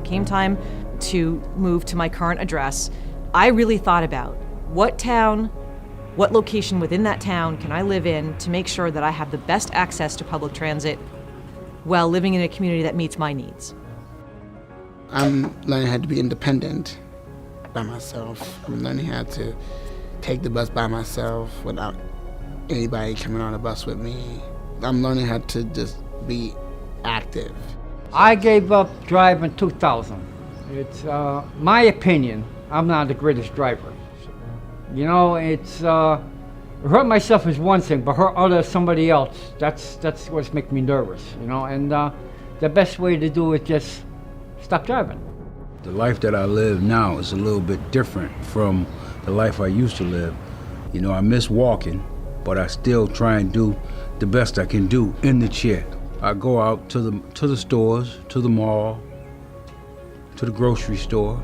came time to move to my current address, I really thought about what location within that town can I live in to make sure that I have the best access to public transit while living in a community that meets my needs. I'm learning how to be independent by myself. I'm learning how to take the bus by myself without anybody coming on the bus with me. I'm learning how to just be active. I gave up driving in 2000. It's my opinion, I'm not the greatest driver. You know, it's hurt myself is one thing, but hurt somebody else, that's what's making me nervous, you know, and the best way to do it is just stop driving. The life that I live now is a little bit different from the life I used to live. You know, I miss walking, but I still try and do the best I can do in the chair. I go out to the stores, to the mall, to the grocery store.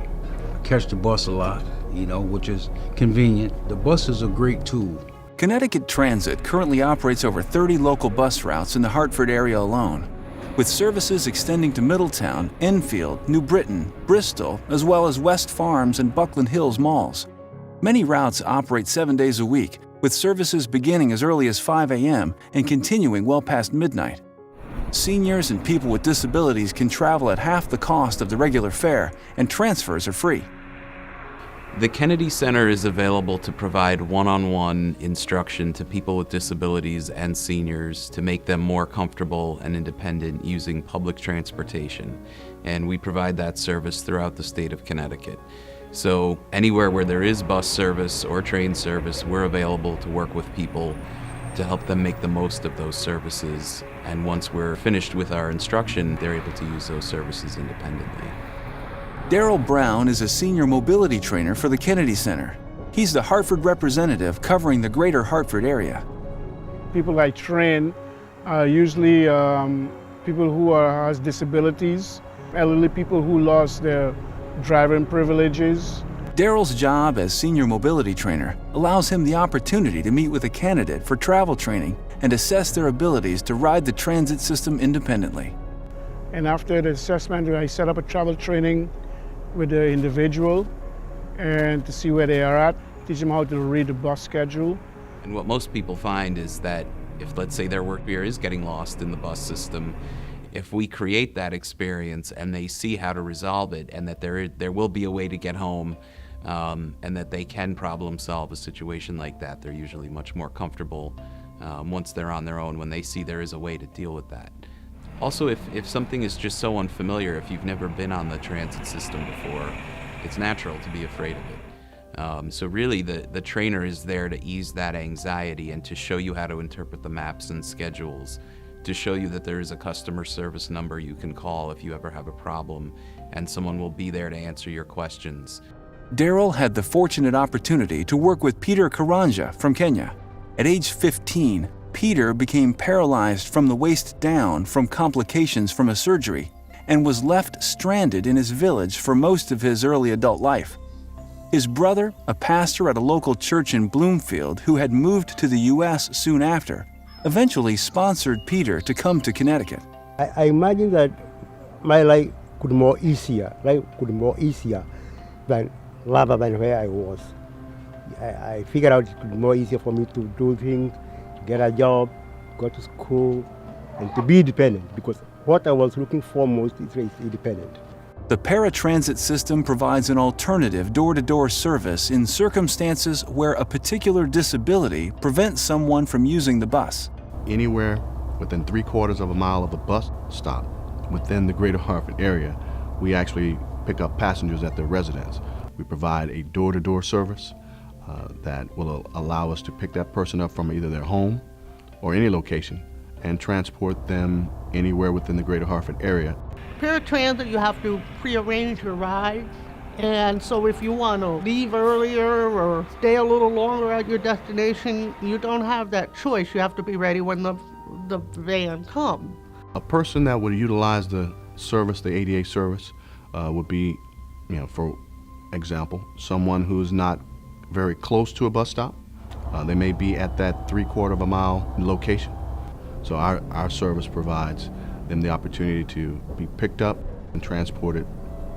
I catch the bus a lot, you know, which is convenient. The bus is a great tool. Connecticut Transit currently operates over 30 local bus routes in the Hartford area alone, with services extending to Middletown, Enfield, New Britain, Bristol, as well as West Farms and Buckland Hills malls. Many routes operate 7 days a week, with services beginning as early as 5 a.m. and continuing well past midnight. Seniors and people with disabilities can travel at half the cost of the regular fare, and transfers are free. The Kennedy Center is available to provide one-on-one instruction to people with disabilities and seniors to make them more comfortable and independent using public transportation. And we provide that service throughout the state of Connecticut. So anywhere where there is bus service or train service, we're available to work with people to help them make the most of those services. And once we're finished with our instruction, they're able to use those services independently. Darrell Brown is a senior mobility trainer for the Kennedy Center. He's the Hartford representative covering the greater Hartford area. People I train are usually people who has disabilities, elderly people who lost their driving privileges. Darrell's job as senior mobility trainer allows him the opportunity to meet with a candidate for travel training and assess their abilities to ride the transit system independently. And after the assessment, I set up a travel training with the individual and to see where they are at, teach them how to read the bus schedule. And what most people find is that if, let's say, their work peer is getting lost in the bus system, if we create that experience and they see how to resolve it and that there will be a way to get home and that they can problem solve a situation like that, they're usually much more comfortable once they're on their own when they see there is a way to deal with that. Also, if something is just so unfamiliar, if you've never been on the transit system before, it's natural to be afraid of it. So really the trainer is there to ease that anxiety and to show you how to interpret the maps and schedules, to show you that there is a customer service number you can call if you ever have a problem, and someone will be there to answer your questions. Darrell had the fortunate opportunity to work with Peter Carranza from Kenya. At age 15, Peter became paralyzed from the waist down from complications from a surgery and was left stranded in his village for most of his early adult life. His brother, a pastor at a local church in Bloomfield who had moved to the U.S. soon after, eventually sponsored Peter to come to Connecticut. I imagine that my life could be more easier, than rather than where I was. I figured out it could be more easier for me to do things, get a job, go to school, and to be independent, because what I was looking for most is independent. The paratransit system provides an alternative door-to-door service in circumstances where a particular disability prevents someone from using the bus. Anywhere within 3/4 of a mile of a bus stop within the greater Hartford area, we actually pick up passengers at their residence. We provide a door-to-door service that will allow us to pick that person up from either their home or any location and transport them anywhere within the greater Hartford area. Paratransit, you have to prearrange your ride, and so if you want to leave earlier or stay a little longer at your destination, you don't have that choice. You have to be ready when the van comes. A person that would utilize the service, the ADA service, would be, for example, someone who's not very close to a bus stop. They may be at that 3/4 of a mile location. So our service provides them the opportunity to be picked up and transported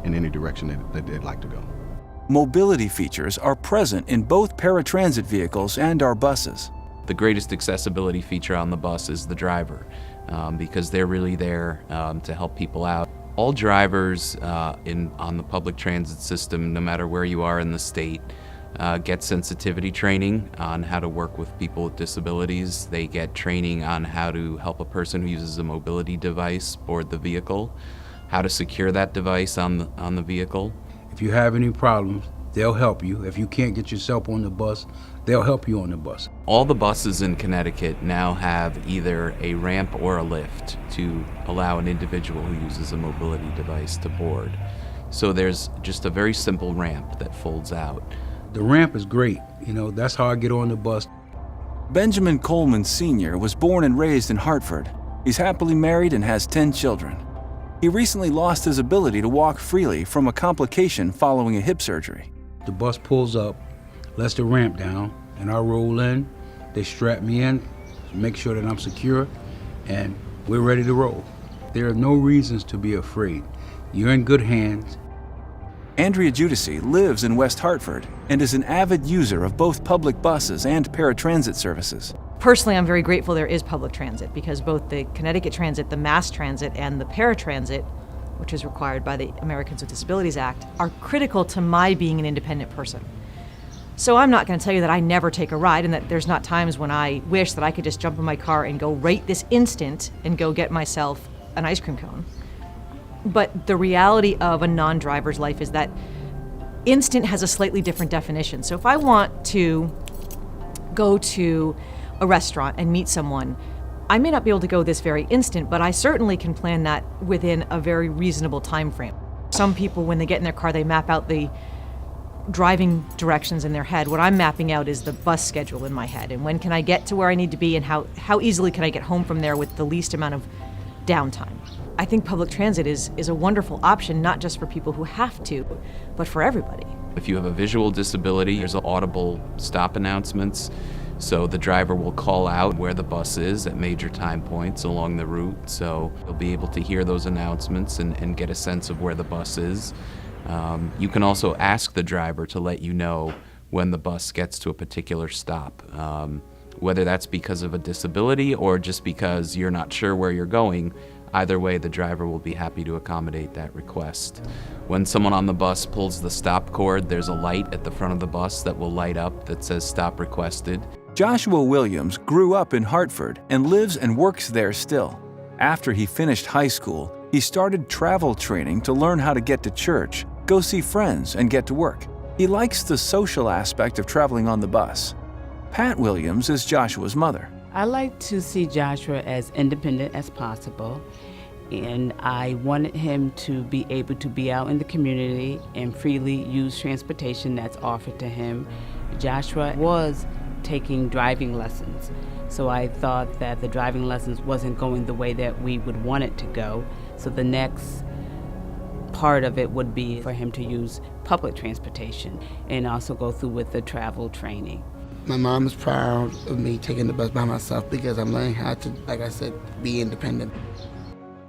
in any direction that they'd like to go. Mobility features are present in both paratransit vehicles and our buses. The greatest accessibility feature on the bus is the driver, because they're really there to help people out. All drivers on the public transit system, no matter where you are in the state, get sensitivity training on how to work with people with disabilities. They get training on how to help a person who uses a mobility device board the vehicle, how to secure that device on the vehicle. If you have any problems, they'll help you. If you can't get yourself on the bus, they'll help you on the bus. All the buses in Connecticut now have either a ramp or a lift to allow an individual who uses a mobility device to board. So there's just a very simple ramp that folds out. The ramp is great. You know, that's how I get on the bus. Benjamin Coleman Sr. was born and raised in Hartford. He's happily married and has 10 children. He recently lost his ability to walk freely from a complication following a hip surgery. The bus pulls up, lets the ramp down, and I roll in. They strap me in, make sure that I'm secure, and we're ready to roll. There are no reasons to be afraid. You're in good hands. Andrea Giudice lives in West Hartford and is an avid user of both public buses and paratransit services. Personally, I'm very grateful there is public transit because both the Connecticut Transit, the Mass Transit, and the paratransit, which is required by the Americans with Disabilities Act, are critical to my being an independent person. So I'm not going to tell you that I never take a ride and that there's not times when I wish that I could just jump in my car and go right this instant and go get myself an ice cream cone. But the reality of a non-driver's life is that instant has a slightly different definition. So if I want to go to a restaurant and meet someone, I may not be able to go this very instant, but I certainly can plan that within a very reasonable time frame. Some people, when they get in their car, they map out the driving directions in their head. What I'm mapping out is the bus schedule in my head, and when can I get to where I need to be, and how easily can I get home from there with the least amount of downtime. I think public transit is a wonderful option, not just for people who have to, but for everybody. If you have a visual disability, there's audible stop announcements. So the driver will call out where the bus is at major time points along the route. So you'll be able to hear those announcements and get a sense of where the bus is. You can also ask the driver to let you know when the bus gets to a particular stop. Whether that's because of a disability or just because you're not sure where you're going, either way, the driver will be happy to accommodate that request. When someone on the bus pulls the stop cord, there's a light at the front of the bus that will light up that says stop requested. Joshua Williams grew up in Hartford and lives and works there still. After he finished high school, he started travel training to learn how to get to church, go see friends, and get to work. He likes the social aspect of traveling on the bus. Pat Williams is Joshua's mother. I like to see Joshua as independent as possible, and I wanted him to be able to be out in the community and freely use transportation that's offered to him. Joshua was taking driving lessons, so I thought that the driving lessons wasn't going the way that we would want it to go. So the next part of it would be for him to use public transportation and also go through with the travel training. My mom is proud of me taking the bus by myself because I'm learning how to, like I said, be independent.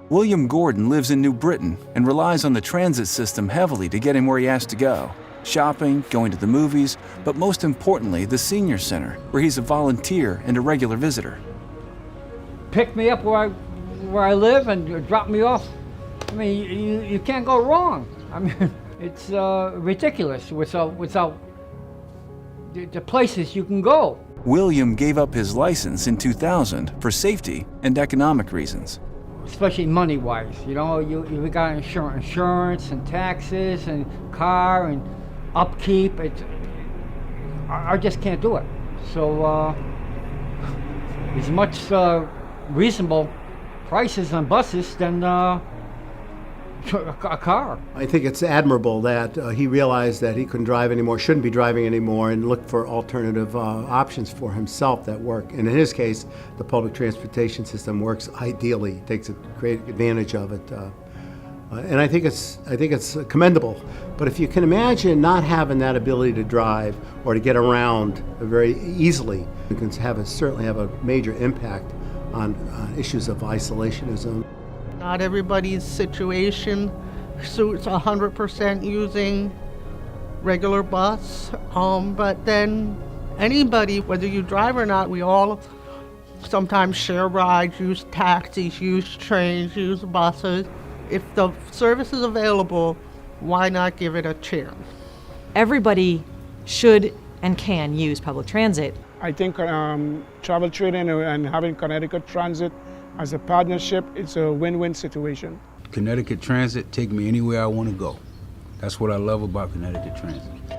William Gordon lives in New Britain and relies on the transit system heavily to get him where he has to go. Shopping, going to the movies, but most importantly, the senior center, where he's a volunteer and a regular visitor. Pick me up where I live and drop me off. I mean, you can't go wrong. I mean, it's ridiculous without the places you can go. William gave up his license in 2000 for safety and economic reasons. Especially money-wise, you know, you got insurance and taxes and car and upkeep. I just can't do it. So as much reasonable prices on buses than a car. I think it's admirable that he realized that he couldn't drive anymore, shouldn't be driving anymore, and looked for alternative options for himself that work. And in his case, the public transportation system works ideally, takes a great advantage of it. And I think it's commendable. But if you can imagine not having that ability to drive or to get around very easily, it can certainly have a major impact on issues of isolationism. Not everybody's situation suits 100% using regular bus, but then anybody, whether you drive or not, we all sometimes share rides, use taxis, use trains, use buses. If the service is available, why not give it a chance? Everybody should and can use public transit. I think travel trading and having Connecticut Transit as a partnership, it's a win-win situation. Connecticut Transit take me anywhere I want to go. That's what I love about Connecticut Transit.